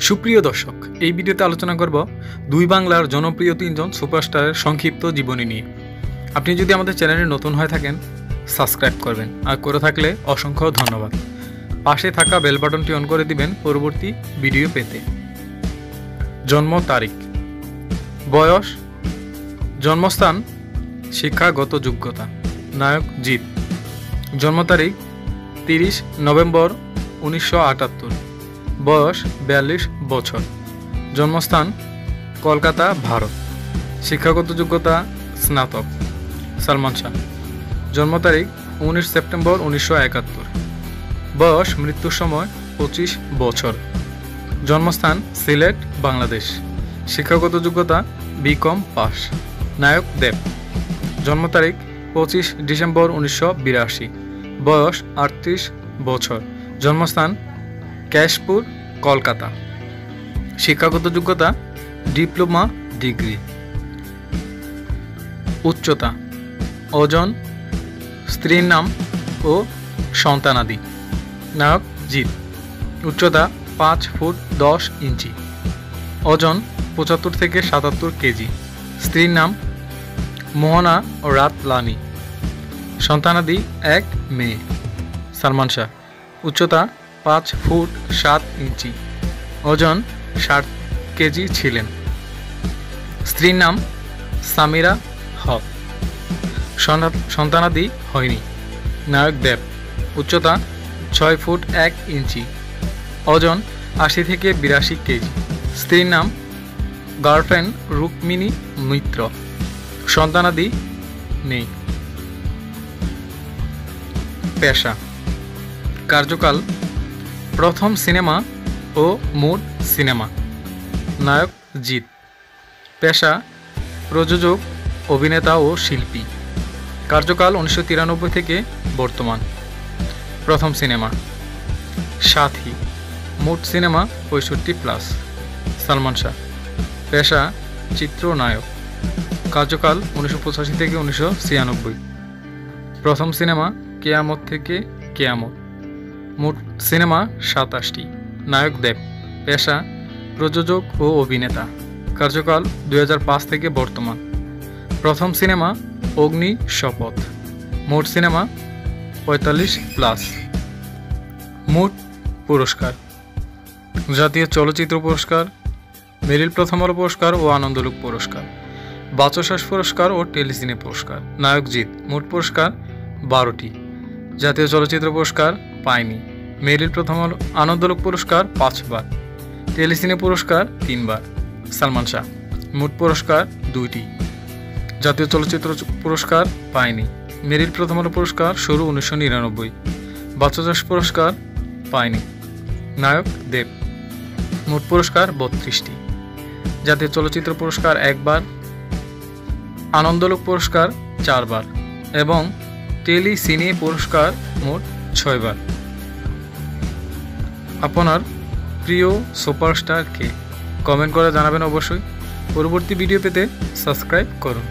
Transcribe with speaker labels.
Speaker 1: সুপ্রিয় দর্শক, এই ভিডিওতে আলোচনা করব দুই বাংলার জনপ্রিয় তিনজন সুপারস্টারের সংক্ষিপ্ত জীবনী নিয়ে। আপনি যদি আমাদের চ্যানেলে নতুন হয়ে থাকেন সাবস্ক্রাইব করবেন, আর করে থাকলে অসংখ্য ধন্যবাদ। পাশে থাকা বেল বাটনটি অন করে দিবেন পরবর্তী ভিডিও পেতে। জন্ম তারিখ, বয়স, জন্মস্থান, শিক্ষাগত যোগ্যতা। নায়ক জিৎ। জন্ম তারিখ 30 নভেম্বর 1978, বয়স 42 বছর, জন্মস্থান কলকাতা, ভারত, শিক্ষাগত যোগ্যতা স্নাতক। সালমান শাহ। জন্ম তারিখ 19 সেপ্টেম্বর 1971, বয়স মৃত্যুর সময় 25 বছর, জন্মস্থান সিলেট, বাংলাদেশ, শিক্ষাগত যোগ্যতা বিকম পাস। নায়ক দেব। জন্ম তারিখ 25 ডিসেম্বর 1982, বয়স 38 বছর, জন্মস্থান কেশপুর, কলকাতা, শিক্ষাগত যোগ্যতা ডিপ্লোমা ডিগ্রি। উচ্চতা, ওজন, স্ত্রীর নাম ও সন্তানাদি। নায়ক জিৎ। উচ্চতা 5 ফুট 10 ইঞ্চি, ওজন 75 থেকে 77 কেজি, স্ত্রীর নাম মোহনা রাতলানি, সন্তানাদি 1 মেয়ে। সালমান শাহ। উচ্চতা 5 ফুট 7 ইঞ্চি, ওজন 60 কেজি ছিলেন, স্ত্রীর নাম সামিরা হক, সন্তানাদি হয়নি। নায়ক দেব। উচ্চতা 6 ফুট 1 ইঞ্চি, ওজন 80 থেকে 82 কেজি, স্ত্রীর নাম গার্লফ্রেন্ড রুক্মিণী মিত্র, সন্তানাদি নেই। পেশা, কার্যকাল প্রথম সিনেমা ও মোট সিনেমা। নায়ক জিৎ। পেশা প্রযোজক, অভিনেতা ও শিল্পী। কার্যকাল 1993 থেকে বর্তমান। প্রথম সিনেমা সাথী, মোট সিনেমা 65+। সালমান শাহ। পেশা চিত্রনায়ক। কার্যকাল 1985 থেকে 1996। প্রথম সিনেমা কেয়ামত থেকে কেয়ামত, মোট সিনেমা 27টি। নায়ক দেব। পেশা প্রযোজক ও অভিনেতা। কার্যকাল 2005 থেকে বর্তমান। প্রথম সিনেমা অগ্নি শপথ, মোট সিনেমা 45+। মোট পুরস্কার: জাতীয় চলচ্চিত্র পুরস্কার, মেরিল প্রথম আলো পুরস্কার ও আনন্দলোক পুরস্কার, বাচসাস পুরস্কার ও টেলিসিনে পুরস্কার। নায়ক জিৎ। মোট পুরস্কার 12টি। জাতীয় চলচ্চিত্র পুরস্কার পায়নি। মেরিল প্রথম আলো আনন্দলোক পুরস্কার 5 বার, টেলিসিনে পুরস্কার 3 বার। সালমান শাহ। মোট পুরস্কার 2টি। জাতীয় চলচ্চিত্র পুরস্কার পায়নি। মেরিল প্রথম আলো পুরস্কার শুরু 1999, বাচসাস পুরস্কার পায়নি। নায়ক দেব। মোট পুরস্কার 32টি। জাতীয় চলচ্চিত্র পুরস্কার 1 বার, আনন্দলোক পুরস্কার 4 বার এবং টেলিসিনে পুরস্কার মোট 6 বার। আপনার প্রিয় সুপারস্টার কে? কমেন্ট করে জানাবেন অবশ্যই। পরবর্তী ভিডিও পেতে সাবস্ক্রাইব করুন।